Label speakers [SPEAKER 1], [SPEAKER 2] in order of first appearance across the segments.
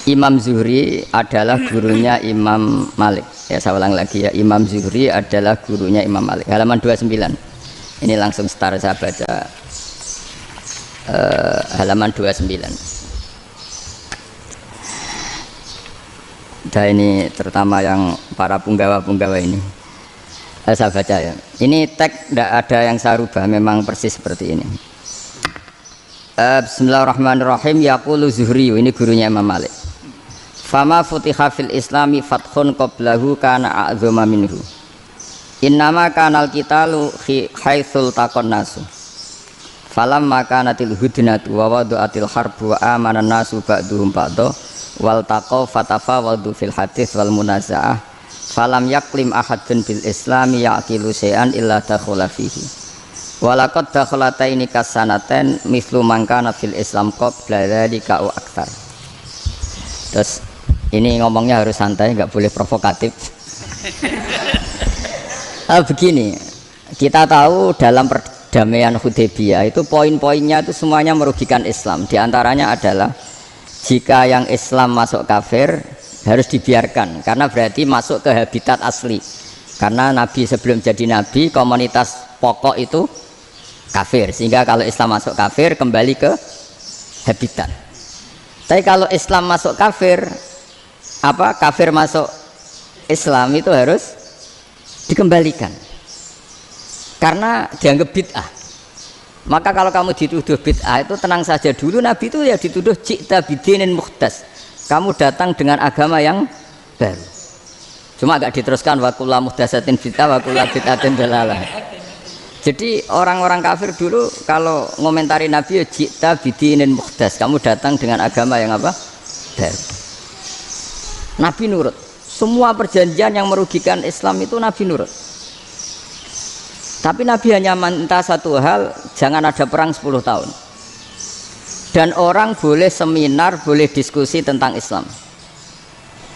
[SPEAKER 1] Imam Zuhri adalah gurunya Imam Malik. Ya, saya ulang lagi ya, Imam Zuhri adalah gurunya Imam Malik. Halaman 29. Ini langsung start saya baca halaman 29. Dan ini terutama yang para punggawa-punggawa ini. Saya baca ya. Ini teks tidak ada yang saya rubah, memang persis seperti ini. Bismillahirrahmanirrahim. Yaqulu Zuhri, ini gurunya Imam Malik. Fama futiha fil islami fathun qablahu kana a'zama minhu. Innama kanal qitalu haitsul taqon nasu. Falamma kanatil hudnatu wa wadu'atil harbu wa amana nasu ba'duhum ba'da wal taqaw fatafawadu fil hadits wal munaza'ah falam yaklim ahadun bil islami yaqilu syai'an illa dakhala fihi. Walaqad dakhalataini kasanaten mithlu man kana fil islam qabla dzalika wa aktsar. Terus ini ngomongnya harus santai, nggak boleh provokatif. Begini, kita tahu dalam perdamaian Hudaybiyah itu poin-poinnya itu semuanya merugikan Islam. Di antaranya adalah jika yang Islam masuk kafir harus dibiarkan, karena berarti masuk ke habitat asli. Karena Nabi sebelum jadi Nabi komunitas pokok itu kafir, sehingga kalau Islam masuk kafir kembali ke habitat. Tapi kalau Islam masuk kafir, kafir masuk Islam itu harus dikembalikan karena dianggap bid'ah. Maka kalau kamu dituduh bid'ah itu tenang saja dulu. Nabi itu ya dituduh ji'ta bidinin muhdas, kamu datang dengan agama yang baru. Cuma agak diteruskan wa kullu muhdasatin bid'ah wa kullu bid'atin dalalah. Jadi orang-orang kafir dulu kalau ngomentari Nabi ya ji'ta bidinin muhdas, kamu datang dengan agama yang baru. Nabi nurut. Semua perjanjian yang merugikan Islam itu Nabi nurut. Tapi Nabi hanya minta satu hal, jangan ada perang 10 tahun. Dan orang boleh seminar, boleh diskusi tentang Islam.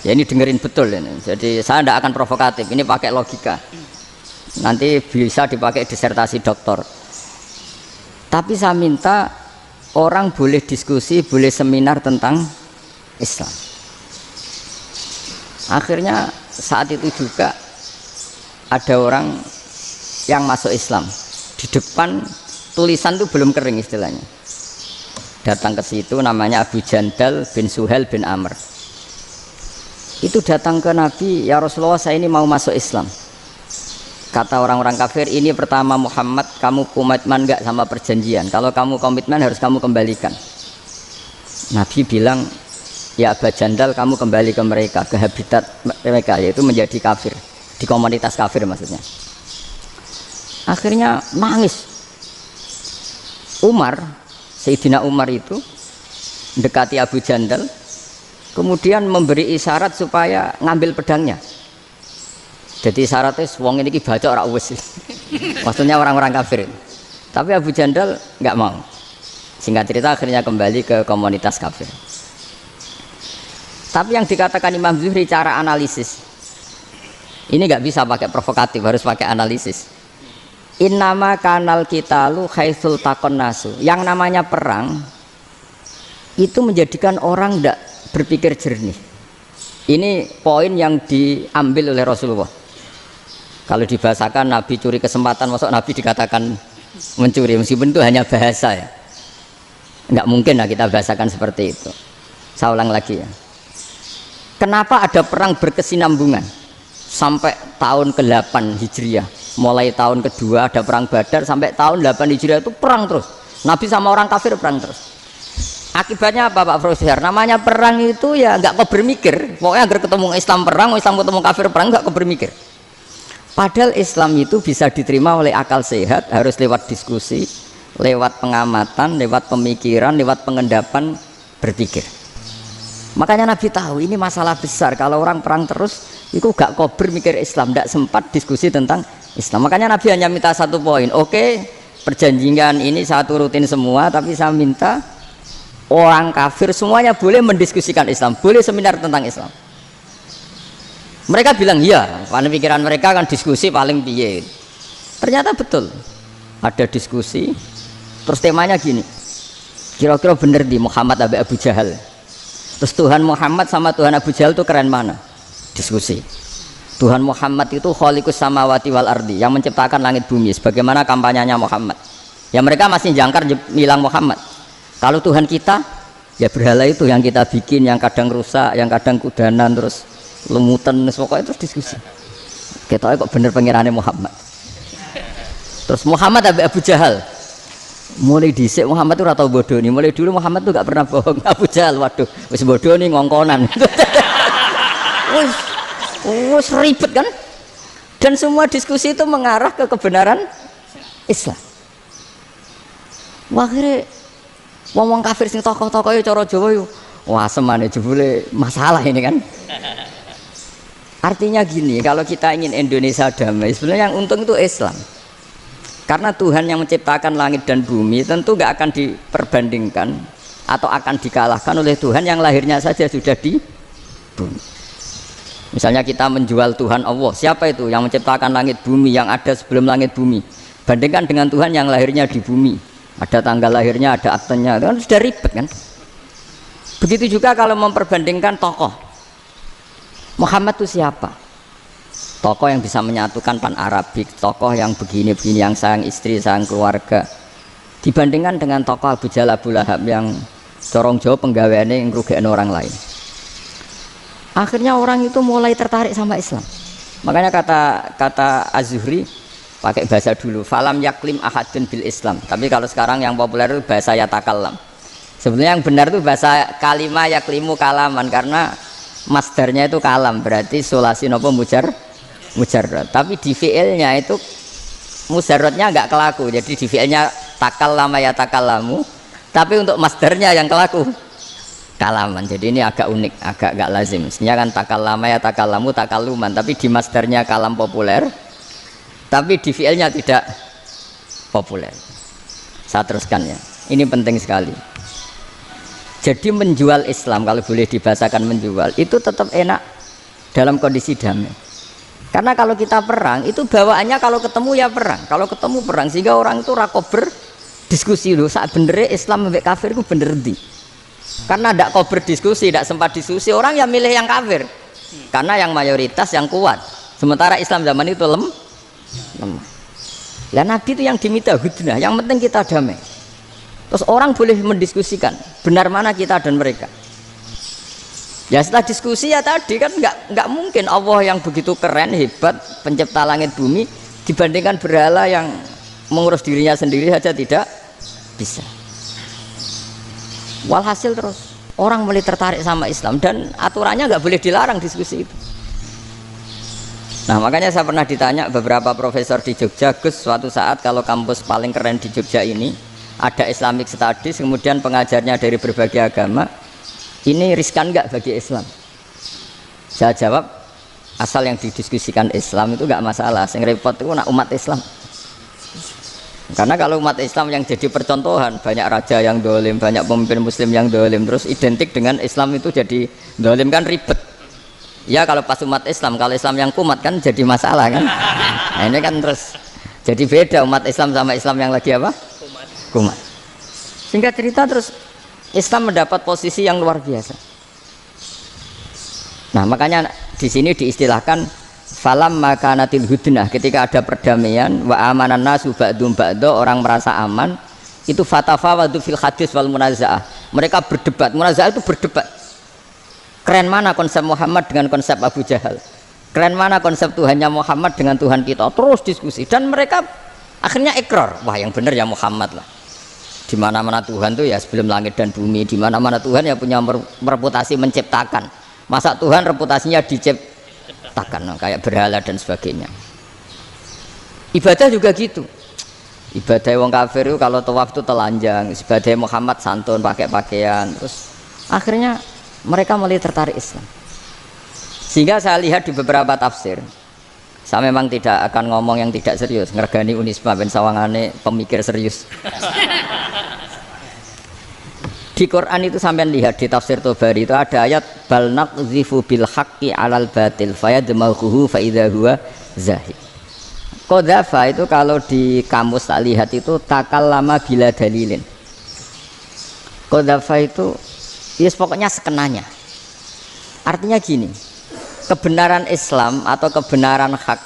[SPEAKER 1] Ya ini dengerin betul ini. Jadi saya tidak akan provokatif, ini pakai logika. Nanti bisa dipakai disertasi doktor. Tapi saya minta orang boleh diskusi, boleh seminar tentang Islam. Akhirnya saat itu juga ada orang yang masuk Islam. Di depan tulisan itu belum kering istilahnya. Datang ke situ namanya Abu Jandal bin Suhail bin Amr. Itu datang ke Nabi, ya Rasulullah saya ini mau masuk Islam. Kata orang-orang kafir, ini pertama Muhammad, kamu komitmen enggak sama perjanjian? Kalau kamu komitmen harus kamu kembalikan. Nabi bilang, ya Abu Jandal kamu kembali ke mereka, ke habitat mereka, yaitu menjadi kafir, di komunitas kafir maksudnya. Akhirnya nangis. Sayyidina Umar itu mendekati Abu Jandal, kemudian memberi isyarat supaya ngambil pedangnya. Jadi isyaratnya wong ini baca ora wis. Maksudnya orang-orang kafir. Tapi Abu Jandal nggak mau. Singkat cerita akhirnya kembali ke komunitas kafir. Tapi yang dikatakan Imam Zuhri cara analisis ini nggak bisa pakai provokatif, harus pakai analisis. Innama kanal qitalu haitsul taqon nasu. Yang namanya perang itu menjadikan orang tidak berpikir jernih. Ini poin yang diambil oleh Rasulullah. Kalau dibahasakan Nabi curi kesempatan, masuk Nabi dikatakan mencuri, meskipun itu hanya bahasa ya. Nggak mungkin lah kita bahasakan seperti itu. Saya ulang lagi ya. Kenapa ada perang berkesinambungan sampai tahun ke-8 Hijriah? Mulai tahun kedua ada perang Badar sampai tahun 8 Hijriah itu perang terus. Nabi sama orang kafir perang terus. Akibatnya apa Pak Profesor? Namanya perang itu ya nggak kau bermikir. Pokoknya agar ketemu Islam perang, Islam ketemu kafir perang, nggak kau bermikir. Padahal Islam itu bisa diterima oleh akal sehat, harus lewat diskusi, lewat pengamatan, lewat pemikiran, lewat pengendapan berpikir. Makanya Nabi tahu ini masalah besar. Kalau orang perang terus, itu gak kober mikir Islam, tidak sempat diskusi tentang Islam. Makanya Nabi hanya minta satu poin. Oke, perjanjian ini saya turutin semua, tapi saya minta orang kafir semuanya boleh mendiskusikan Islam, boleh seminar tentang Islam. Mereka bilang iya, karena pikiran mereka kan diskusi paling piye. Ternyata betul, ada diskusi. Terus temanya gini, kira-kira bener di Muhammad Abu Jahal. Terus Tuhan Muhammad sama Tuhan Abu Jahal itu keren mana? Diskusi. Tuhan Muhammad itu khaliqus samawati wal ardi, yang menciptakan langit bumi. Sebagaimana kampanyenya Muhammad. Ya mereka masih jangkar bilang Muhammad. Kalau Tuhan kita, ya berhala itu yang kita bikin, yang kadang rusak, yang kadang kudanan, terus lumutan, pokoknya terus diskusi. Kita kok bener pengirannya Muhammad. Terus Muhammad Abu Jahal. Mulai dhisik Muhammad itu ora tau bodoh nih. Mulai dulu Muhammad tuh gak pernah bohong. Abu Jahal, waduh, wis bodoh nih ngongkonan. wis ribet kan? Dan semua diskusi itu mengarah ke kebenaran Islam. Akhirnya wong kafir sing tokoh-tokoh ya cara Jawa yo wah semane jebule masalah ini kan. Artinya gini, kalau kita ingin Indonesia damai, sebenarnya yang untung itu Islam. Karena Tuhan yang menciptakan langit dan bumi tentu gak akan diperbandingkan atau akan dikalahkan oleh Tuhan yang lahirnya saja sudah di bumi. Misalnya kita menjual Tuhan Allah, siapa itu yang menciptakan langit bumi, yang ada sebelum langit bumi, bandingkan dengan Tuhan yang lahirnya di bumi, ada tanggal lahirnya, ada aktenya, itu kan sudah ribet kan. Begitu juga kalau memperbandingkan tokoh, Muhammad itu siapa? Tokoh yang bisa menyatukan pan Arabik, tokoh yang begini-begini, yang sayang istri, sayang keluarga, dibandingkan dengan tokoh Abu Jahal, Abu Lahab yang corong jauh penggaweannya yang ngerugikan orang lain. Akhirnya orang itu mulai tertarik sama Islam. Makanya kata Az-Zuhri pakai bahasa dulu, falam yaklim ahadun bil Islam. Tapi kalau sekarang yang populer itu bahasa yatakallam. Sebenarnya yang benar itu bahasa kalimah yaklimu kalaman, karena masdarnya itu kalam, berarti sulasi nopo mujarrad. Tapi di fi'ilnya itu mujarradnya enggak kelaku. Jadi di fi'ilnya takallama ya takallamu, tapi untuk masdarnya yang kelaku kalaman. Jadi ini agak unik, agak enggak lazim. Sebenarnya kan takallama ya takallamu takalluman, tapi di masdarnya kalam populer, tapi di fi'ilnya tidak populer. Saya teruskan ya. Ini penting sekali. Jadi menjual Islam, kalau boleh dibahasakan menjual, itu tetap enak dalam kondisi damai. Karena kalau kita perang, itu bawaannya kalau ketemu ya perang, kalau ketemu perang, sehingga orang itu rakober diskusi loh, saat benernya Islam sampai kafir itu bener di. Karena tidak kober diskusi, tidak sempat diskusi, orang yang milih yang kafir, karena yang mayoritas yang kuat. Sementara Islam zaman itu lemah. Lah Nabi itu yang diminta hudnah, yang penting kita damai. Terus orang boleh mendiskusikan benar mana kita dan mereka. Ya setelah diskusi ya tadi kan nggak mungkin Allah yang begitu keren hebat pencipta langit bumi dibandingkan berhala yang mengurus dirinya sendiri saja tidak bisa. Walhasil terus orang mulai tertarik sama Islam dan aturannya nggak boleh dilarang diskusi itu. Nah makanya saya pernah ditanya beberapa profesor di Jogja, Gus, suatu saat kalau kampus paling keren di Jogja ini ada Islamic Studies, kemudian pengajarnya dari berbagai agama, ini riskan nggak bagi Islam? Saya jawab, asal yang didiskusikan Islam itu nggak masalah, yang repot itu umat Islam. Karena kalau umat Islam yang jadi percontohan, banyak raja yang dolim, banyak pemimpin muslim yang dolim, terus identik dengan Islam itu jadi dolim kan ribet. Ya kalau pas umat Islam, kalau Islam yang kumat kan jadi masalah kan. Nah ini kan terus jadi beda umat Islam sama Islam yang lagi apa? Kumat. Singkat cerita terus Islam mendapat posisi yang luar biasa. Nah makanya di sini diistilahkan falam makanatil hudnah, ketika ada perdamaian wa amanan nasu ba'dum ba'do, orang merasa aman, itu fatafawadu fil hadis wal munazaah, mereka berdebat. Munazaah itu berdebat, keren mana konsep Muhammad dengan konsep Abu Jahal, keren mana konsep Tuhannya Muhammad dengan Tuhan kita, terus diskusi. Dan mereka akhirnya ikrar, wah yang benar ya Muhammad lah. Di mana-mana Tuhan tuh ya sebelum langit dan bumi, di mana-mana Tuhan ya punya reputasi menciptakan. Masa Tuhan reputasinya diciptakan, kayak berhala dan sebagainya. Ibadah juga gitu. Ibadah wong kafir itu kalau tawaf itu telanjang, ibadah Muhammad santun pakai pakaian. Terus akhirnya mereka mulai tertarik Islam. Sehingga saya lihat di beberapa tafsir, saya memang tidak akan ngomong yang tidak serius, ngergani Unisba ben sawangane pemikir serius. Di Quran itu sampean lihat di tafsir Tobari itu ada ayat bal naqzifu bil haqqi 'alal batil fayadmaghuhu fa idza huwa zahid. Qadzafa itu kalau di kamus tak lihat itu takallama bila dalilin. Qadzafa itu yes pokoknya sekenanya. Artinya gini, kebenaran Islam atau kebenaran hak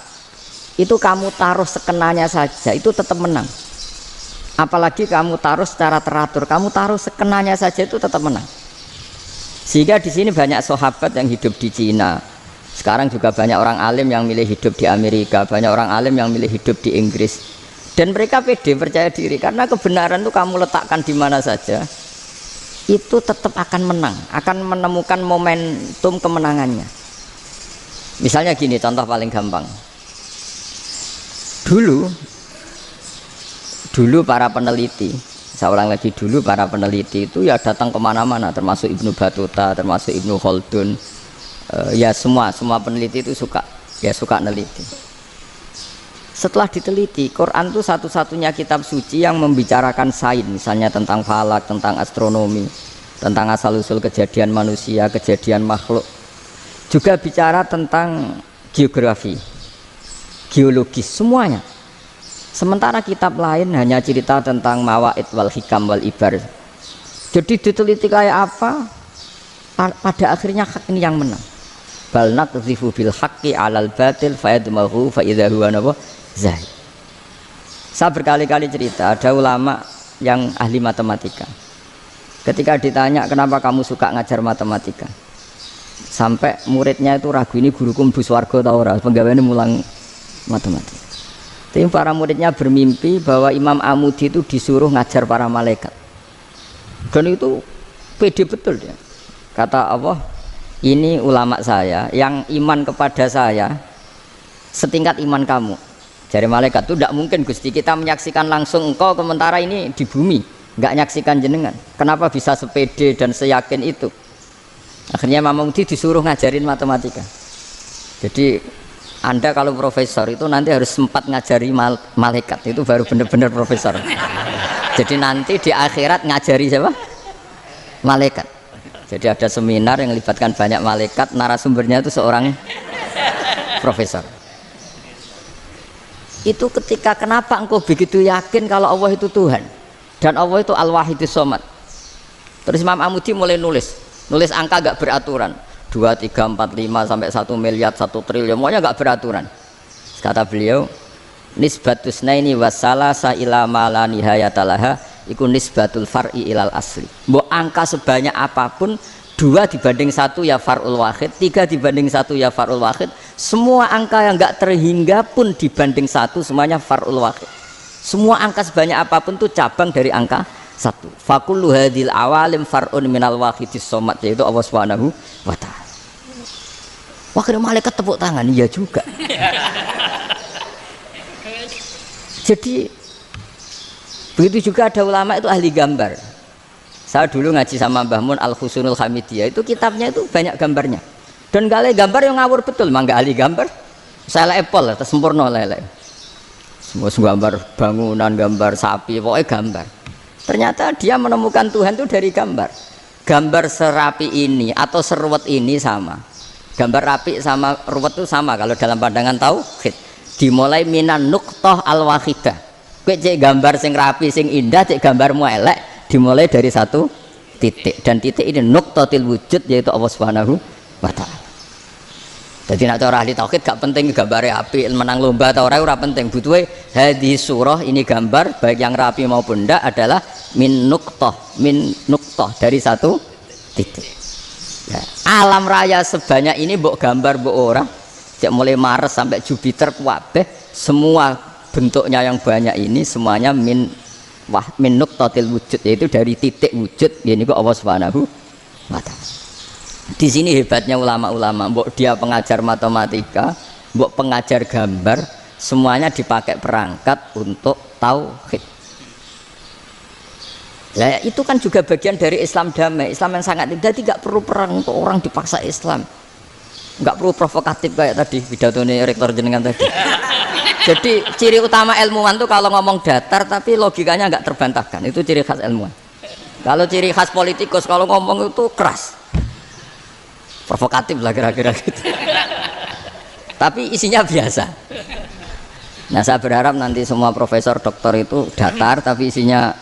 [SPEAKER 1] itu kamu taruh sekenanya saja itu tetap menang. Apalagi kamu taruh secara teratur, kamu taruh sekenanya saja itu tetap menang. Sehingga di sini banyak sahabat yang hidup di Cina. Sekarang juga banyak orang alim yang milih hidup di Amerika, banyak orang alim yang milih hidup di Inggris. Dan mereka pede, percaya diri karena kebenaran itu kamu letakkan di mana saja itu tetap akan menang, akan menemukan momentum kemenangannya. Misalnya gini, contoh paling gampang. Dulu para peneliti, saya ulang lagi, dulu para peneliti itu ya datang kemana-mana, termasuk Ibnu Battuta, termasuk Ibnu Khaldun, ya semua peneliti itu suka neliti. Setelah diteliti, Quran itu satu-satunya kitab suci yang membicarakan sains, misalnya tentang falak, tentang astronomi, tentang asal-usul kejadian manusia, kejadian makhluk. Juga bicara tentang geografi, geologis, semuanya. Sementara kitab lain hanya cerita tentang mawaid wal hikam wal ibar. Jadi diteliti kayak apa, pada akhirnya hak ini yang menang. Bal naqdhifu bil haqqi 'alal batil fayadmahu fa idza huwa zahid. Saya berkali-kali cerita, ada ulama yang ahli matematika. Ketika ditanya kenapa kamu suka ngajar matematika, sampai muridnya itu ragu, ini guruku mlebu swarga ta ora, penggaweane mulang matematika. Tapi para muridnya bermimpi bahwa Imam Amudi itu disuruh ngajar para malaikat. Dan itu pede betul dia. Kata Allah, ini ulama saya yang iman kepada saya setingkat iman kamu. Jadi malaikat itu tidak mungkin Gusti, kita menyaksikan langsung engkau sementara ini di bumi, nggak nyaksikan jenengan. Kenapa bisa sepede dan seyakin itu? Akhirnya Imam Amudi disuruh ngajarin matematika. Jadi Anda kalau profesor itu nanti harus sempat ngajari malaikat, itu baru benar-benar profesor. Jadi nanti di akhirat ngajari siapa? Malaikat. Jadi ada seminar yang melibatkan banyak malaikat, narasumbernya itu seorang profesor. Itu ketika kenapa engkau begitu yakin kalau Allah itu Tuhan dan Allah itu Al-Wahidus Shomad. Terus Imam Amudi mulai nulis angka gak beraturan, 2, 3, 4, 5 sampai 1 miliar, 1 triliun, semuanya gak beraturan. Kata beliau, nisbatus naini wasalasa ila ma la nihayatalaha iku nisbatul far'i ilal asli. Mbok angka sebanyak apapun, 2 dibanding 1 ya far'ul wahid, 3 dibanding 1 ya far'ul wahid. Semua angka yang gak terhingga pun dibanding 1 semuanya far'ul wahid. Semua angka sebanyak apapun itu cabang dari angka 1. Fakullu hadil awalim far'un minal wahidis shomad, yaitu Allah Subhanahu wa ta'ala. Wakil malaikat tepuk tangan, iya juga. Jadi begitu juga ada ulama itu ahli gambar. Saya dulu ngaji sama Mbah Mun Al-Husunul Hamidiyah, itu kitabnya itu banyak gambarnya. Dan gale gambar yang ngawur betul, mangga ahli gambar. Saya lepol, sempurna lele. Semua gambar bangunan, gambar sapi, pokoknya gambar. Ternyata dia menemukan Tuhan itu dari gambar. Gambar serapi ini atau seruwet ini sama. Gambar rapi sama ruwet itu sama kalau dalam pandangan tauhid. Dimulai minan nuqtah al-wahidah. Kowe cek gambar sing rapi, sing indah, cek gambarmu elek, dimulai dari 1 titik. Dan titik ini nuqtatil wujud, yaitu Allah Subhanahu wa ta'ala. Jadi nak cara ahli tauhid gak penting gambare apik, menang lomba atau ora penting. Butuhe hadis surah ini gambar baik yang rapi maupun ndak adalah min nuqtah dari 1 titik. Ya, alam raya sebanyak ini mbok gambar mbok ora, cek mulai Mars sampai Jupiter kabeh semua bentuknya yang banyak ini semuanya min nuqtatil wujud, yaitu dari titik wujud, ini kok Allah Subhanahu wa ta'ala. Di sini hebatnya ulama-ulama, mbok dia pengajar matematika, mbok pengajar gambar, semuanya dipakai perangkat untuk tauhid. Nah, itu kan juga bagian dari Islam damai, Islam yang sangat indah. Tidak perlu perang untuk orang dipaksa Islam, nggak perlu provokatif kayak tadi pidatonya rektor jenengan tadi. Jadi ciri utama ilmuwan tuh kalau ngomong datar tapi logikanya nggak terbantahkan, itu ciri khas ilmuwan. Kalau ciri khas politikus kalau ngomong itu keras, provokatif lah kira-kira gitu. Tapi isinya biasa. Nah, saya berharap nanti semua profesor doktor itu datar tapi isinya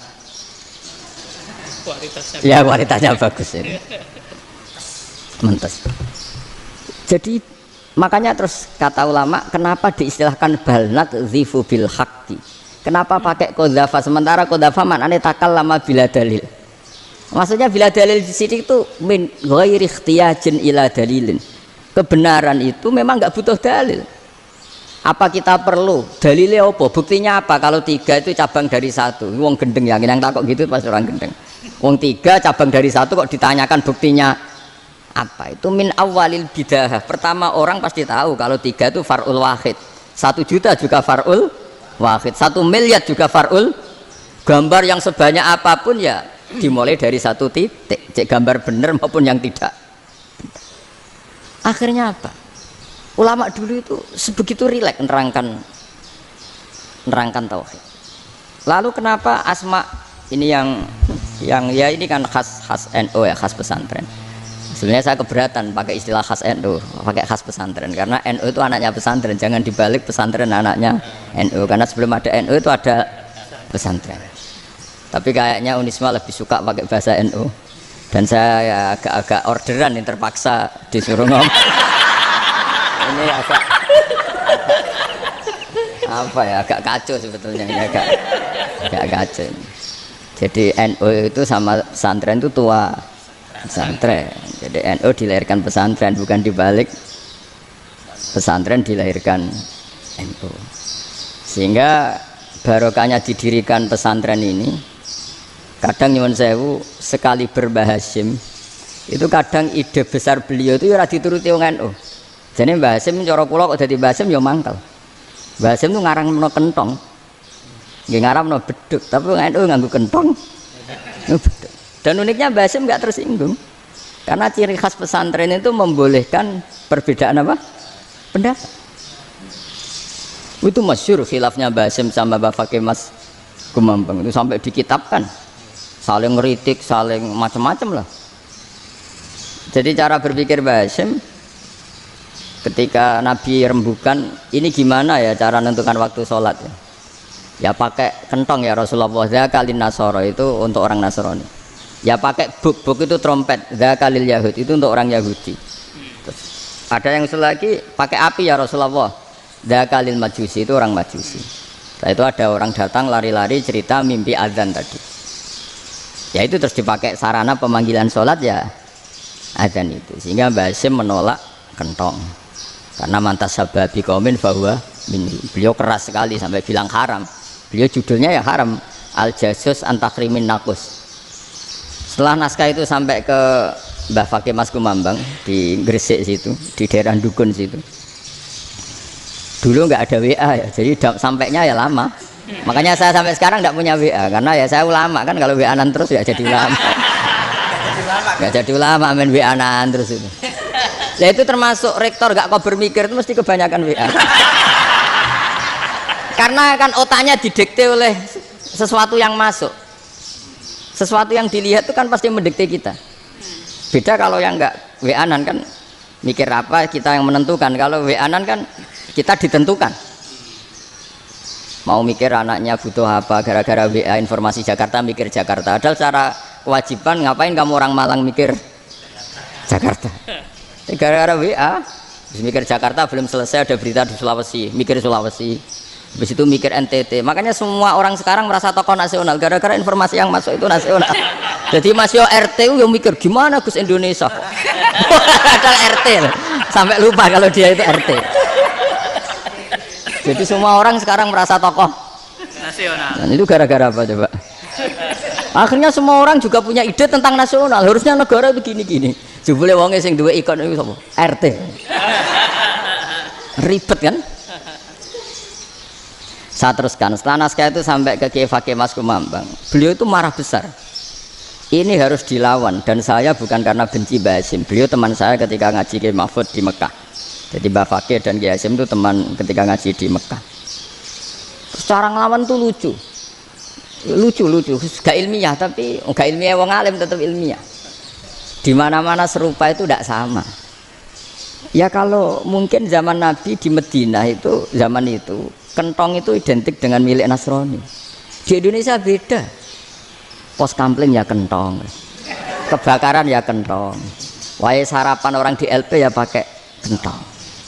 [SPEAKER 1] kualitasnya bagus ini. Mentes. Jadi makanya terus kata ulama, kenapa diistilahkan balnat zifu bil haqqi? Kenapa pakai qadzafa sementara qadzafa maknanya takallama bila dalil? Maksudnya bila dalil di sini itu min ghairi ikhtiyajin ila dalilin. Kebenaran itu memang nggak butuh dalil. Apa kita perlu dalilnya apa? Buktinya apa? Kalau 3 itu cabang dari 1. Wong gendeng yang takut gitu pas orang gendeng. Wong 3 cabang dari 1 kok ditanyakan buktinya apa? Itu min awalil bidah. Pertama orang pasti tahu kalau 3 itu far'ul wahid. 1 juta juga far'ul wahid. 1 miliar juga far'ul. Gambar yang sebanyak apapun ya dimulai dari 1 titik. Cek gambar benar maupun yang tidak. Akhirnya apa? Ulama dulu itu sebegitu rileks nerangkan tauhid. Lalu kenapa asma ini yang ya ini kan khas NU ya, khas pesantren. Sebenarnya saya keberatan pakai istilah khas NU, pakai khas pesantren karena NU itu anaknya pesantren, jangan dibalik pesantren anaknya NU karena sebelum ada NU itu ada pesantren. Tapi kayaknya Unisma lebih suka pakai bahasa NU dan saya ya agak orderan yang terpaksa disuruh ngomong. Ini agak apa ya, agak kacau sebetulnya ini agak kacau. Jadi NU itu sama pesantren itu tua pesantren. Jadi NU dilahirkan pesantren, bukan dibalik pesantren dilahirkan NU. Sehingga barokahnya didirikan pesantren ini kadang nyuwun sewu sekali berbahashim itu kadang ide besar beliau itu ya dituruti wong NU. Jadi Mbah Hasim cara kula kok dadi Mbah Hasim ya mangkel. Mbah Hasim itu ngarangno kentong. Nggih ngaramno beduk, tapi NU nganggo kentong. Beduk. Dan uniknya Mbah Hasim enggak tersinggung. Karena ciri khas pesantren itu membolehkan perbedaan apa? Pendapat. Itu masyhur khilafnya Mbah Hasim sama Mbah Fakih Mas Kumambang itu sampai dikitabkan. Saling ngeritik, saling macam-macam lah. Jadi cara berpikir Mbah Hasim ketika Nabi rembukan, ini gimana ya cara menentukan waktu sholat ya? Ya pakai kentong ya Rasulullah, zakalin nasoro itu untuk orang Nasrani. Ya pakai buk itu trompet, zakalil Yahud itu untuk orang Yahudi. Terus, ada yang usul lagi pakai api ya Rasulullah, zakalil Majusi itu orang Majusi. Setelah itu ada orang datang lari-lari cerita mimpi azan tadi. Ya itu terus dipakai sarana pemanggilan sholat ya azan itu. Sehingga Mbah Hasim menolak kentong. Karena mantas sababi kaumin bahwa beliau keras sekali sampai bilang haram. Beliau judulnya ya haram, al jasus antakrimin nakus. Setelah naskah itu sampai ke Mbah Fakih Mas Kumambang di Gresik situ, di daerah Dukun situ. Dulu nggak ada WA ya, jadi sampainya ya lama. Makanya saya sampai sekarang nggak punya WA karena ya saya ulama kan, kalau WA-an terus ya jadi ulama. Nggak jadi ulama main WA-an terus itu. Ya itu termasuk rektor gak kau bermikir itu mesti kebanyakan WA. Karena kan otaknya didikte oleh sesuatu yang masuk, sesuatu yang dilihat itu kan pasti mendikte kita. Beda kalau yang nggak WA-an kan mikir apa kita yang menentukan. Kalau WA-an kan kita ditentukan. Mau mikir anaknya butuh apa gara-gara WA informasi Jakarta mikir Jakarta. Padahal secara kewajiban ngapain kamu orang Malang mikir Jakarta? Gara-gara WA, mikir Jakarta belum selesai ada berita di Sulawesi, mikir Sulawesi, habis itu mikir NTT. Makanya semua orang sekarang merasa tokoh nasional gara-gara informasi yang masuk itu nasional. Jadi Mas Yo RT yang mikir gimana Gus Indonesia kok. Ada RT sampai lupa kalau dia itu RT. Jadi semua orang sekarang merasa tokoh nasional. Dan itu gara-gara apa coba? Akhirnya semua orang juga punya ide tentang nasional. Harusnya negara itu gini-gini. Jebule wonge sing duwe ikon itu sapa? RT. Ribet kan? Saya teruskan. Setelah naskah itu sampai ke Kiai Fakih Mas Kumambang. Beliau itu marah besar. Ini harus dilawan dan saya bukan karena benci Mbah Hasim. Beliau teman saya ketika ngaji Kiai Mahfud di Mekah. Jadi Mbah Fakih dan Kiai Hasim itu teman ketika ngaji di Mekah. Terus cara ngelawan tuh lucu. Lucu, gak ilmiah tapi gak ilmiah wong alim tetap ilmiah. Di mana-mana serupa itu tidak sama. Ya kalau mungkin zaman Nabi di Madinah itu zaman itu kentong itu identik dengan milik Nasrani. Di Indonesia beda. Pos kampling ya kentong, kebakaran ya kentong. Wae sarapan orang di LP ya pakai kentong.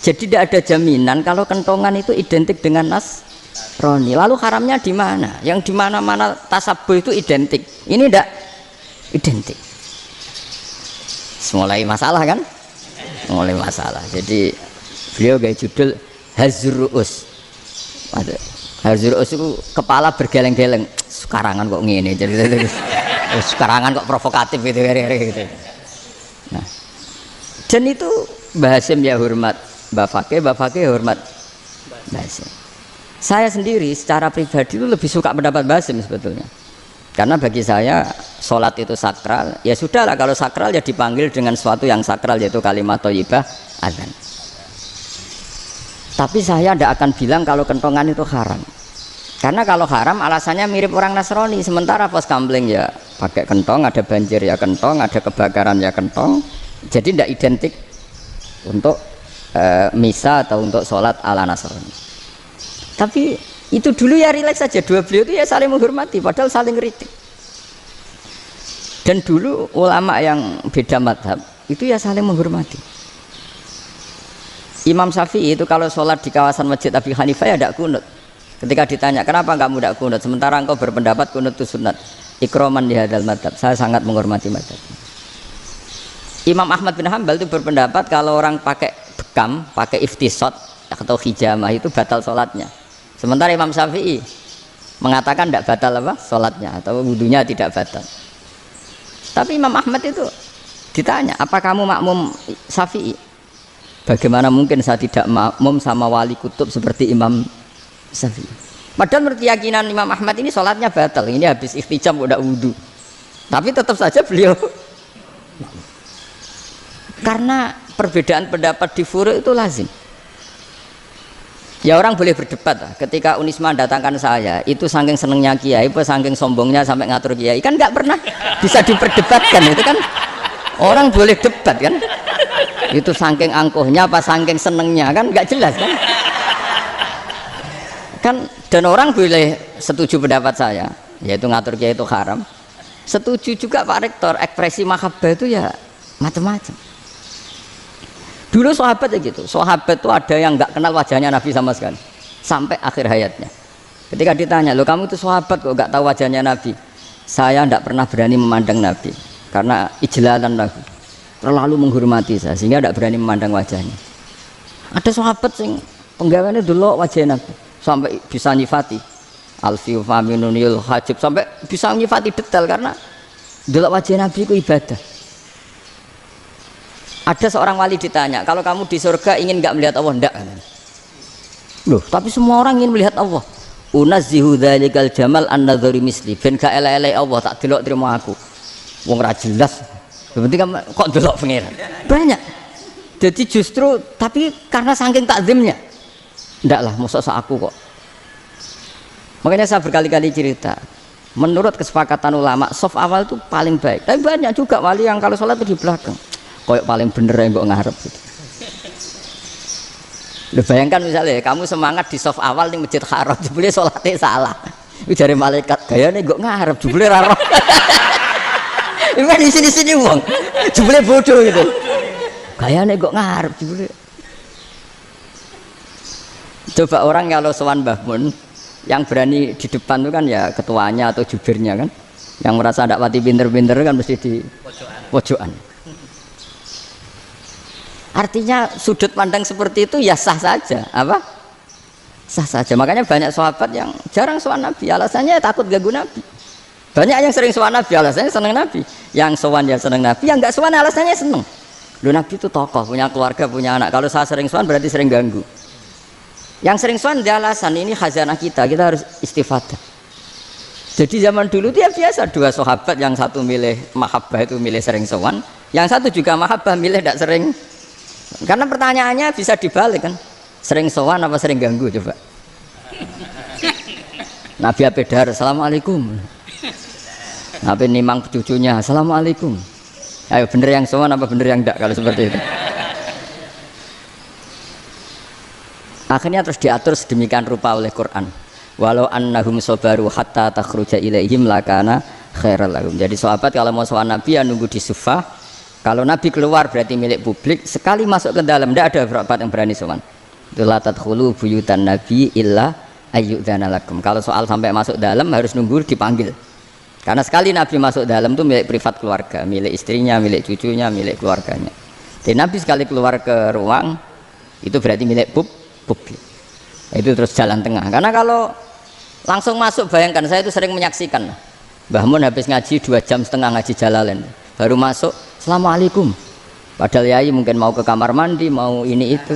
[SPEAKER 1] Jadi tidak ada jaminan kalau kentongan itu identik dengan Nasrani. Lalu haramnya di mana? Yang di mana-mana tasabuh itu identik. Ini tidak identik. Mulai masalah kan? Mulai masalah. Jadi beliau gaya judul Hazruus. Hazruus itu kepala bergeleng-geleng. Sekarangan kok ngene. Jadi sekarangan kok provokatif gitu. Nah, dan itu Mbah Hasyim ya hormat Mbah Fakih hormat Mbah Hasyim. Saya sendiri secara pribadi itu lebih suka pendapat Mbah Hasyim sebetulnya. Karena bagi saya sholat itu sakral. Ya sudahlah kalau sakral ya dipanggil dengan sesuatu yang sakral yaitu kalimat thayyibah azan. Tapi saya tidak akan bilang kalau kentongan itu haram. Karena kalau haram alasannya mirip orang Nasrani. Sementara pos kamling ya pakai kentong, ada banjir ya kentong, ada kebakaran ya kentong. Jadi tidak identik untuk misa atau untuk sholat ala Nasrani. Tapi itu dulu ya rileks saja. Dua beliau itu ya saling menghormati, padahal saling kritik. Dan dulu ulama yang beda madhab itu ya saling menghormati. Imam Syafi'i itu kalau sholat di kawasan Masjid Abi Hanifah ya tidak kunut. Ketika ditanya kenapa kamu tidak kunut, sementara engkau berpendapat kunut itu sunat. Ikroman di hadal madhab. Saya sangat menghormati madhab. Imam Ahmad bin Hanbal itu berpendapat kalau orang pakai bekam, pakai iftisot atau hijamah itu batal sholatnya. Sementara Imam Syafi'i mengatakan tidak batal apa sholatnya atau wudunya tidak batal. Tapi Imam Ahmad itu ditanya, apa kamu makmum Syafi'i? Bagaimana mungkin saya tidak makmum sama wali kutub seperti Imam Syafi'i? Padahal menurut keyakinan Imam Ahmad ini sholatnya batal. Ini habis ikhtijam udah wudu. Tapi tetap saja beliau karena perbedaan pendapat di furu' itu lazim. Ya orang boleh berdebat lah. Ketika Unisma datangkan saya, itu saking senengnya kiai, apa saking sombongnya sampai ngatur kiai, kan nggak pernah bisa diperdebatkan. Itu kan orang boleh debat kan? Itu saking angkuhnya apa saking senengnya kan nggak jelas kan? Kan dan orang boleh setuju pendapat saya, yaitu ngatur kiai itu haram. Setuju juga Pak Rektor, ekspresi mahabbah itu ya macam-macam. Dulu sahabat ya gitu, sahabat itu ada yang nggak kenal wajahnya Nabi sama sekali sampai akhir hayatnya. Ketika ditanya, lo kamu itu sahabat kok nggak tahu wajahnya Nabi? Saya tidak pernah berani memandang Nabi karena ijlalan Nabi, terlalu menghormati saya sehingga tidak berani memandang wajahnya. Ada sahabat yang penggawaannya dulu wajah Nabi sampai bisa nyifati alfiu faminunil hajib, sampai bisa nyifati detail karena dulu wajah Nabi itu ibadah. Ada seorang wali ditanya, kalau kamu di surga ingin nggak melihat Allah? Enggak. Loh, tapi semua orang ingin melihat Allah. Unazzihu dzalikal jamal an-nadhari misli. Ben gak elek-elek Allah tak delok terima aku. Wong ra jelas. Penting kok delok pangeran. Banyak. Jadi justru tapi karena saking takzimnya. Enggak lah, mosok sak aku kok. Makanya saya berkali-kali cerita. Menurut kesepakatan ulama, soft awal itu paling baik. Tapi banyak juga wali yang kalau sholat itu di belakang. Koyok paling bener yang kok ngarep gitu. Lu bayangkan misalnya kamu semangat di soft awal di Masjid Haram, jebule sholatnya salah. Itu dari malaikat gayane kok ngarep, jebule ra roh. Ini di sini-sini wong. Jebule bodoh gitu. Gayane kok ngarep jebule. Coba orang kalau sowan Mbah Mun yang berani di depan itu kan ya ketuanya atau jubirnya kan. Yang merasa ndak pati pinter-pinter kan mesti di pojokan. Artinya sudut pandang seperti itu ya sah saja, apa? Sah saja. Makanya banyak sahabat yang jarang sowan Nabi, alasannya takut ganggu Nabi. Banyak yang sering sowan Nabi, alasannya seneng Nabi. Yang sowan ya seneng Nabi, yang enggak sowan alasannya seneng. Loh Nabi itu tokoh, punya keluarga, punya anak. Kalau saya sering sowan berarti sering ganggu. Yang sering sowan dia alasan ini khazanah kita harus istifadah. Jadi zaman dulu dia biasa dua sahabat, yang satu milih mahabbah itu milih sering sowan, yang satu juga mahabbah milih tidak sering. Karena pertanyaannya bisa dibalik kan, sering sowan apa sering ganggu coba. Nabi Abedar, assalamualaikum. Nabi nimang cucunya, assalamualaikum. Ayo bener yang sowan apa bener yang enggak kalau seperti itu. Akhirnya terus diatur sedemikian rupa oleh Quran. Walau annahum sabaru hatta takhruja ilaihim lakana khairal lahum. Jadi sahabat kalau mau sowan Nabi ya nunggu di Sufah. Kalau Nabi keluar berarti milik publik, sekali masuk ke dalam tidak ada berapa yang berani sowan. La tadkhulu buyutan nabi illa ayyudzana lakum. Kalau soal sampai masuk dalam harus nunggu dipanggil. Karena sekali Nabi masuk dalam itu milik privat keluarga, milik istrinya, milik cucunya, milik keluarganya. Jadi Nabi sekali keluar ke ruang itu berarti milik publik. Itu terus jalan tengah. Karena kalau langsung masuk, bayangkan saya itu sering menyaksikan. Mbah Mun habis ngaji 2,5 jam ngaji Jalalain, baru masuk, Assalamualaikum. Padahal yai mungkin mau ke kamar mandi, mau ini itu.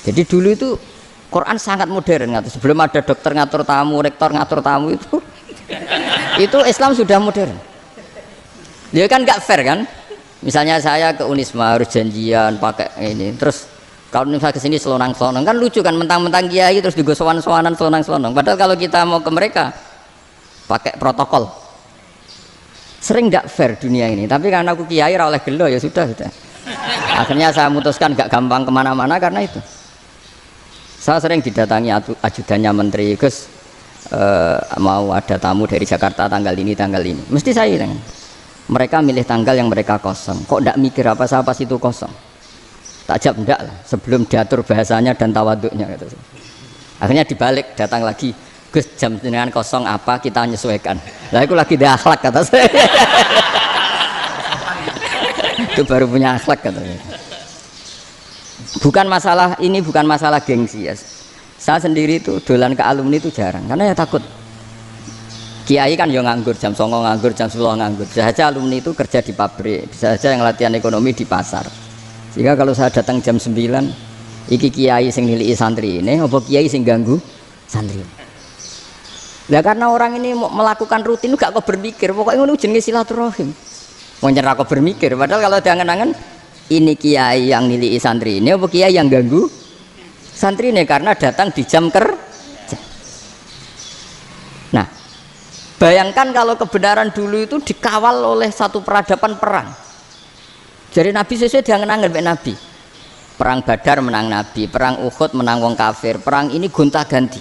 [SPEAKER 1] Jadi dulu itu Quran sangat modern. Sebelum ada dokter ngatur tamu, rektor ngatur tamu itu Islam sudah modern. Dia kan nggak fair kan? Misalnya saya ke Unisma harus janjian pakai ini, terus kalau misalnya ke sini selonang-selonang kan lucu kan, mentang-mentang kiai terus digosowan-sowanan selonang-selonang. Padahal kalau kita mau ke mereka pakai protokol. Sering nggak fair dunia ini. Tapi karena aku kiai oleh gelo ya sudah. Akhirnya saya memutuskan nggak gampang kemana-mana karena itu. Saya sering didatangi ajudannya menteri, Gus mau ada tamu dari Jakarta tanggal ini, mesti saya bilang, mereka milih tanggal yang mereka kosong, kok tidak mikir apa saya pas itu kosong. Tak jawab enggak lah, sebelum diatur bahasanya dan tawaduknya gitu. Akhirnya dibalik, datang lagi, Gus jam dengan kosong apa kita menyesuaikan. Lah itu lagi dia akhlak kata saya. Itu baru punya akhlak katanya. Bukan masalah ini, bukan masalah gengsi ya. Saya sendiri itu dolan ke alumni itu jarang karena ya takut. Kiai kan ya nganggur, jam 9 nganggur, jam 10 nganggur. Bisa saja alumni itu kerja di pabrik, bisa saja yang latihan ekonomi di pasar. Sehingga kalau saya datang jam 9, iki kiai sing nilai santri ini, apa kiai sing ganggu santri. Nah karena orang ini melakukan rutin gak kok berpikir, pokoknya ngono jenenge silaturahim. Mau nyerah kok berpikir, padahal kalau diangen-angen ini kiai yang nilai santri ini, apa kiai yang ganggu santri ini karena datang di jam kerja. Nah, bayangkan kalau kebenaran dulu itu dikawal oleh satu peradaban perang. Jadi Nabi sesuai diangen-angen oleh Nabi. Perang Badar menang Nabi, perang Uhud menang wong kafir, perang ini gonta-ganti.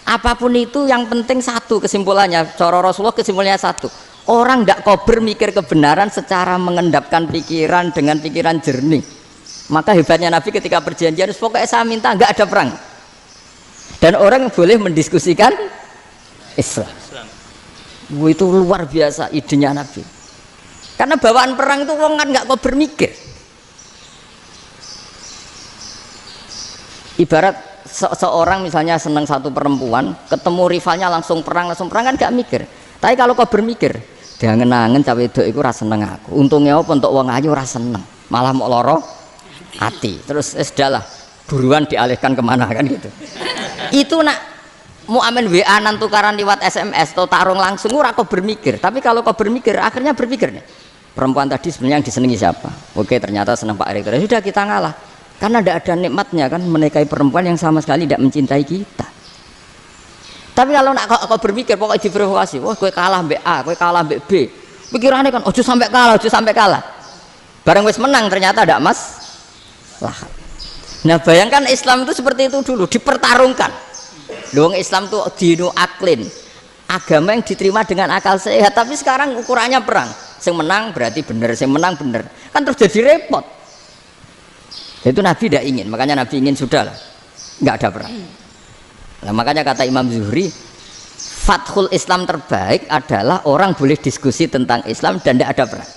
[SPEAKER 1] Apapun itu yang penting satu kesimpulannya, cara Rasulullah kesimpulannya satu. Orang tidak kober mikir kebenaran secara mengendapkan pikiran dengan pikiran jernih. Maka hebatnya Nabi ketika perjanjian, pokoknya saya minta nggak ada perang. Dan orang boleh mendiskusikan Islam. Itu luar biasa idenya Nabi. Karena bawaan perang itu orang kan nggak kok bermikir. Ibarat seorang misalnya senang satu perempuan, ketemu rivalnya langsung perang kan nggak mikir. Tapi kalau kau bermikir, jangan-jangan cawe itu rasa seneng aku. Untungnya apa untuk uang ayu rasa seneng, malah mau loro hati. Terus sudahlah, buruan dialihkan kemana kan gitu. Itu nak mau amin WA nan tukaran lewat SMS atau tarung langsung ora kok bermikir. Tapi kalau kau bermikir, akhirnya berpikir nih, perempuan tadi sebenarnya yang disenangi siapa? Oke, ternyata senang Pak Erick. Sudah kita ngalah. Karena tidak ada nikmatnya kan menikahi perempuan yang sama sekali tidak mencintai kita. Tapi kalau nak kau berpikir pokoknya diprovokasi, wah gue kalah mbak A, gue kalah mbak B. Pikirannya kan, ojo sampai kalah. Bareng wis menang ternyata ada mas. Lah. Nah bayangkan Islam itu seperti itu dulu, dipertarungkan. Luang Islam itu dinu aklin, agama yang diterima dengan akal sehat. Tapi sekarang ukurannya perang. Yang menang berarti benar, yang menang benar. Kan terus jadi repot. Itu Nabi tidak ingin, makanya Nabi ingin sudah lah, nggak ada perang. Nah, makanya kata Imam Zuhri, fathul Islam terbaik adalah orang boleh diskusi tentang Islam dan tidak ada perang.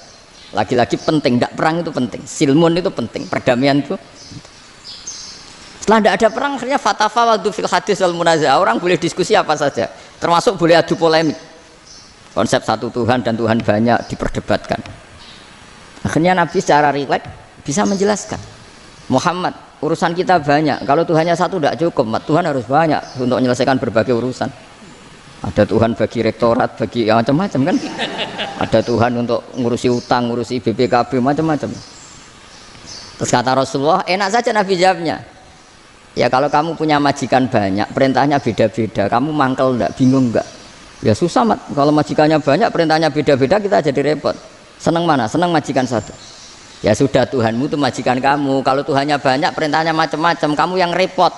[SPEAKER 1] Lagi-lagi penting, tidak perang itu penting, silmun itu penting, perdamaian itu. Setelah tidak ada perang, akhirnya fatafawadu fil hadis wal munazah, orang boleh diskusi apa saja, termasuk boleh adu polemik. Konsep satu Tuhan dan Tuhan banyak diperdebatkan. Akhirnya Nabi secara rileks bisa menjelaskan. Muhammad, urusan kita banyak. Kalau Tuhannya satu tidak cukup, Tuhan harus banyak untuk menyelesaikan berbagai urusan. Ada Tuhan bagi rektorat, bagi macam-macam kan. Ada Tuhan untuk ngurusi utang, ngurusi BPKB, macam-macam. Terus kata Rasulullah, enak saja Nabi jawabnya. Ya kalau kamu punya majikan banyak, perintahnya beda-beda, kamu mangkel enggak, bingung enggak? Ya susah mat. Kalau majikannya banyak, perintahnya beda-beda, kita jadi repot. Senang mana? Senang majikan satu. Ya sudah, Tuhanmu itu majikan kamu. Kalau Tuhannya banyak, perintahnya macam-macam, kamu yang repot.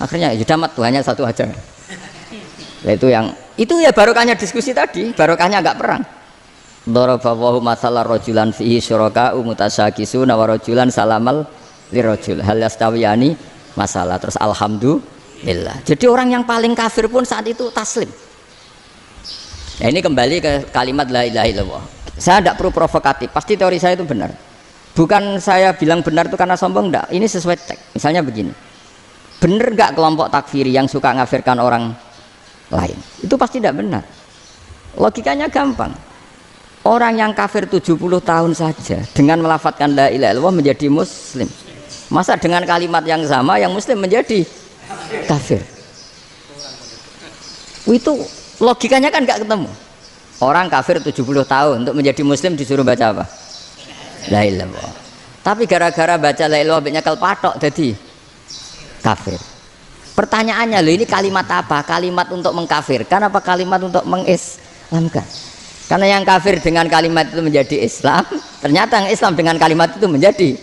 [SPEAKER 1] Akhirnya ya sudah mat, Tuhannya satu aja. Nah, itu ya barokahnya diskusi tadi, barokahnya nggak perang. Daraballahu mathalan rajulan fihi syuraka'u mutasyakisuna wa rajulan salamal lirajul hal yastawiyani masalah. Terus alhamdulillah. Jadi orang yang paling kafir pun saat itu taslim. Nah, ini kembali ke kalimat la ilaha illallah. Saya tidak perlu provokatif, pasti teori saya itu benar. Bukan saya bilang benar itu karena sombong, enggak. Ini sesuai teks. Misalnya begini, benar enggak kelompok takfiri yang suka ngafirkan orang lain? Itu pasti tidak benar. Logikanya gampang. Orang yang kafir 70 tahun saja dengan melafadzkan la ilaha illallah menjadi muslim. Masa dengan kalimat yang sama yang muslim menjadi kafir? Itu logikanya kan enggak ketemu. Orang kafir 70 tahun untuk menjadi muslim disuruh baca apa? La ilaha illallah. Tapi gara-gara baca la ilaha illallah nyekel patok jadi kafir. Pertanyaannya, loh ini kalimat apa? Kalimat untuk mengkafirkan apa kalimat untuk mengislamkan? Karena yang kafir dengan kalimat itu menjadi Islam, ternyata yang Islam dengan kalimat itu menjadi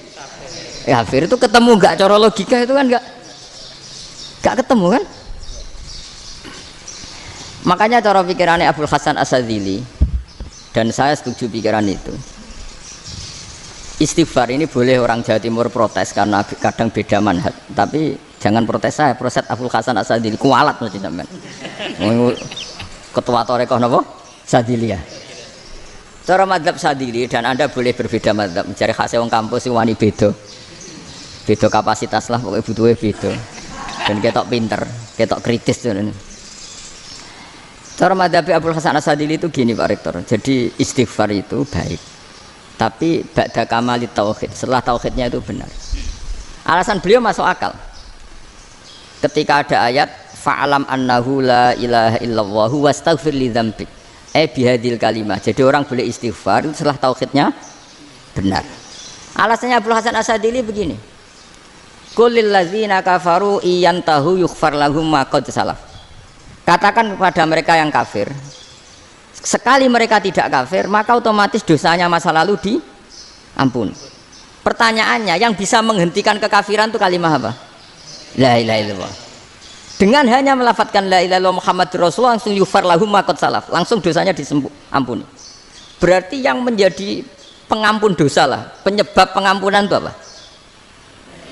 [SPEAKER 1] kafir. Itu ketemu nggak? Cara logika itu kan nggak ketemu kan? Makanya cara pikirannya Abul Hasan Asyadzili, dan saya setuju pikiran itu. Istighfar ini boleh orang Jawa Timur protes karena kadang beda manhaj, tapi jangan protes saya, protes Abul Hasan Asyadzili kualat mesti sampean. Ketua Torekoh napa? Sadziliyah. Cara madzhab Sadzili, dan Anda boleh berbeda madzhab, mencari khasnya wong kampus sing wani beda. Beda kapasitas lah, pokoknya butuhnya beda. Dan ketok pinter, ketok kritis tuh. Cara madzhab Abul Hasan Asyadzili itu gini Pak Rektor. Jadi istighfar itu baik, tapi ba'da kamali tauhid, setelah tauhidnya itu benar. Alasan beliau masuk akal. Ketika ada ayat fa'alam annahu la ilaha illallah wastaghfir li dzambik. Bihadil kalimah. Jadi orang boleh istighfar setelah tauhidnya benar. Alasannya Abul Hasan Asyadzili begini. Qul lil ladzina kafaru iyantahu yughfar lahum ma qad salaf. Katakan kepada mereka yang kafir, sekali mereka tidak kafir, maka otomatis dosanya masa lalu diampuni. Pertanyaannya, yang bisa menghentikan kekafiran itu kalimat apa? La ilaha illallah. Dengan hanya melafadzkan la ilaha illallah Muhammadur Rasulullah, langsung yufar lahum ma qad salaf, langsung dosanya diampuni. Berarti yang menjadi pengampun dosa lah, penyebab pengampunan itu apa?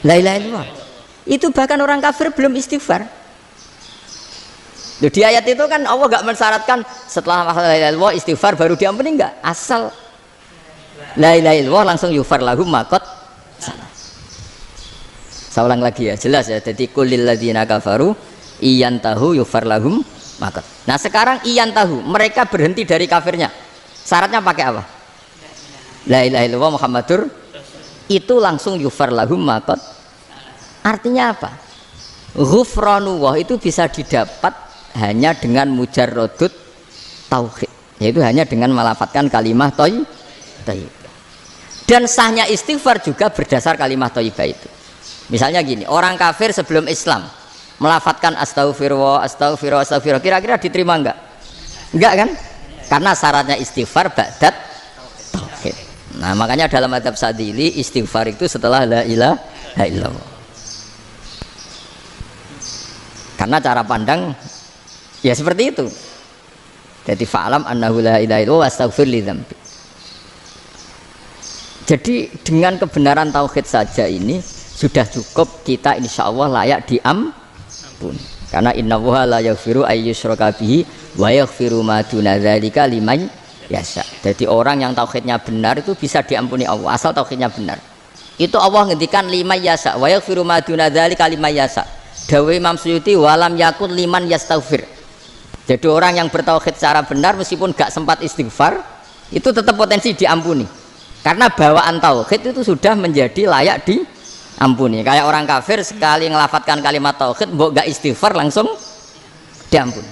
[SPEAKER 1] La ilaha illallah. Itu bahkan orang kafir belum istighfar. Loh, di ayat itu kan Allah gak mensyaratkan setelah la ilaha illallah istighfar baru diampuni, enggak. Asal la ilaha illallah langsung yufar lahum ma qad salaf. Saya ulang lagi ya, jelas ya. Jadi kulil ladzina kafaru iyantahu yufar lahum ma qad. Nah, sekarang iyantahu, mereka berhenti dari kafirnya. Syaratnya pakai apa? La ilaha illallah Muhammadur, itu langsung yufar lahum ma qad. Artinya apa? Ghufranullah itu bisa didapat hanya dengan mujarrodut tauhid, yaitu hanya dengan melafadzkan kalimat thayyibah. Dan sahnya istighfar juga berdasar kalimat thayyibah itu. Misalnya gini, orang kafir sebelum Islam melafadzkan astaghfirullah, astaghfirullah, astaghfirullah, kira-kira diterima enggak? Enggak kan? Karena syaratnya istighfar ba'dat tauhid. Nah, makanya dalam madzhab Sadzili istighfar itu setelah la ilaha illallah. Karena cara pandang ya seperti itu. Jadi fa'alam annahu la ilaha illallah wastaghfir li dzambi. Jadi dengan kebenaran tauhid saja ini sudah cukup kita insya Allah layak diampun. Karena innallaha la yaghfiru ayyusyraka bihi wa yaghfiru ma duna dzalika liman yasha. Jadi orang yang tauhidnya benar itu bisa diampuni Allah asal tauhidnya benar. Itu Allah ngendikan liman yasha wa yaghfiru ma duna dzalika liman yasha. Dawe Imam Suyuti walam yakun liman yastaghfir. Jadi orang yang bertauhid secara benar meskipun gak sempat istighfar itu tetap potensi diampuni. Karena bawaan tauhid itu sudah menjadi layak diampuni. Kayak orang kafir sekali ngelafadzkan kalimat tauhid mbok gak istighfar langsung diampuni.